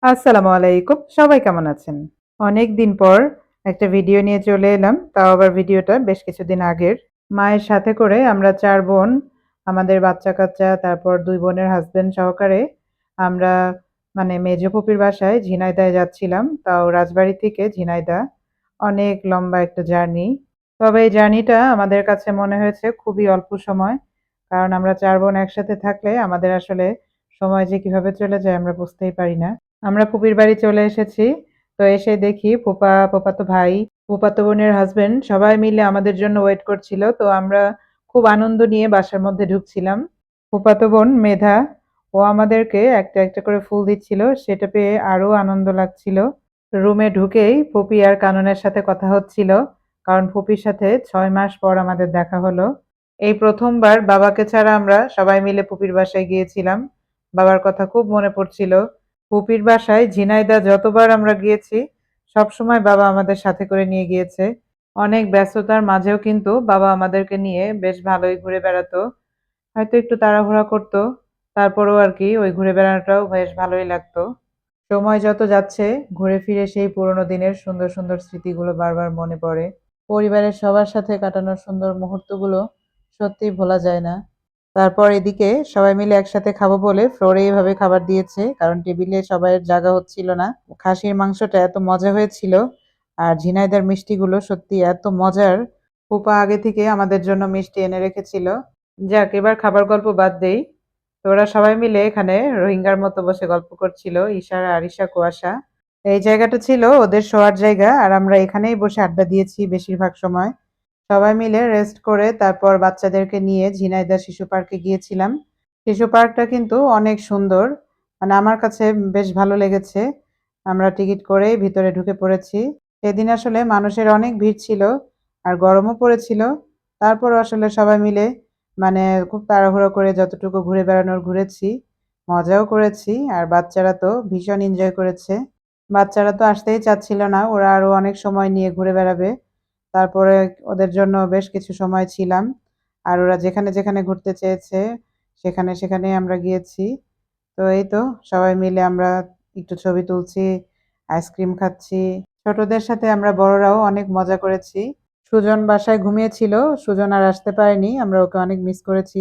আসসালামু আলাইকুম। সবাই কেমন আছেন? অনেকদিন পর একটা ভিডিও নিয়ে চলে এলাম। তাও আবার ভিডিওটা বেশ কিছুদিন আগের। মায়ের সাথে করে আমরা ৪ বোন, আমাদের বাচ্চা-কাচ্চা, তারপর ২ বোনের হাসব্যান্ড সহকারে আমরা মানে মেজো ফুপির বাসায় ঝিনাইদহে যাচ্ছিলাম। তাও রাজবাড়ী থেকে ঝিনাইদহ। অনেক লম্বা একটা জার্নি। তবে এই জার্নিটা আমাদের কাছে মনে হয়েছে খুবই অল্প সময়। কারণ আমরা ৪ বোন একসাথে থাকলে আমাদের আসলে সময় যে কিভাবে চলে যায় আমরা বুঝতেই পারি না। আমরা ফুপির বাড়ি চলে এসেছি। তো এসে দেখি ফুপা, ফুফাতো ভাই, ফুফাতো বোনের হাসব্যান্ড সবাই মিলে আমাদের জন্য ওয়েট করছিল। তো আমরা খুব আনন্দ নিয়ে বাসার মধ্যে ঢুকছিলাম। ফুফাতো বোন মেধা, ও আমাদেরকে একটা, একটা করে ফুল দিচ্ছিল। সেটা পেয়ে আরো আনন্দ লাগছিল। রুমে ঢুকেই ফুপি আর কাননের সাথে কথা হচ্ছিল। কারণ ফুপির সাথে ৬ মাস পর আমাদের দেখা হলো। এই ১ম বার বাবাকে ছাড়া আমরা সবাই মিলে ফুপির বাসায় গিয়েছিলাম। বাবার কথা খুব মনে পড়ছিল। ফুপির বাসায় ঝিনাইদহ যতবার আমরা গিয়েছি, সবসময় বাবা আমাদের সাথে করে নিয়ে গিয়েছে। অনেক ব্যস্ততার মাঝেও কিন্তু বাবা আমাদেরকে নিয়ে বেশ ভালোই ঘুরে বেড়াতো। হয়তো একটু তাড়াহুড়া করতো। তারপরেও আরকি ওই ঘুরে বেড়ানোটাও বেশ ভালোই লাগতো। সময় যত যাচ্ছে ঘুরে ফিরে সেই পুরোনো দিনের সুন্দর, সুন্দর স্মৃতিগুলো বারবার মনে পড়ে। পরিবারের সবার সাথে কাটানোর সুন্দর মুহূর্তগুলো সত্যিই ভোলা যায় না। তারপর এদিকে সবাই মিলে একসাথে খাবো বলে ফ্লোরে এভাবে খাবার দিয়েছে। কারণ টেবিলে সবাইয়ের জায়গা হচ্ছিল না। খাসির মাংসটা এত মজা হয়েছিল আর ঝিনাইদার মিষ্টিগুলো সত্যি এত মজার। ফুপা আগে থেকে আমাদের জন্য মিষ্টি এনে রেখেছিল। যাক এবার খাবার গল্প বাদ দেই। তো ওরা সবাই মিলে এখানে রোহিঙ্গার মতো বসে গল্প করছিল ঈশা, আরিশা, কুয়াশা। এই জায়গাটা ছিল ওদের শোয়ার জায়গা আর আমরা এখানেই বসে আড্ডা দিয়েছি বেশিরভাগ সময়। সবাই মিলে রেস্ট করে তারপর বাচ্চাদেরকে নিয়ে ঝিনাইদহ শিশু পার্কে গিয়েছিলাম। শিশু পার্কটা কিন্তু অনেক সুন্দর। মানে আমার কাছে বেশ ভালো লেগেছে। আমরা টিকিট করেই ভিতরে ঢুকে পড়েছি। সেদিন আসলে মানুষের অনেক ভিড় ছিল আর গরমও পড়েছিল। তারপরও আসলে সবাই মিলে মানে খুব তাড়াহুড়ো করে যতটুকু ঘুরে বেড়ানোর ঘুরেছি, মজাও করেছি আর বাচ্চারা তো ভীষণ এনজয় করেছে। বাচ্চারা তো আসতেই চাচ্ছিল না। ওরা আরো অনেক সময় নিয়ে ঘুরে বেড়াবে। তারপরে ওদের জন্য বেশ কিছু সময় ছিলাম। আর ওরা যেখানে, যেখানে ঘুরতে চেয়েছে সেখানে, সেখানেই আমরা গিয়েছি। তো এই তো সবাই মিলে আমরা একটু ছবি তুলছি, আইসক্রিম খাচ্ছি। ছোটদের সাথে আমরা বড়রাও অনেক মজা করেছি। সুজন বাসায় ঘুমিয়েছিল। সুজন আর আসতে পারেনি। আমরা ওকে অনেক মিস করেছি।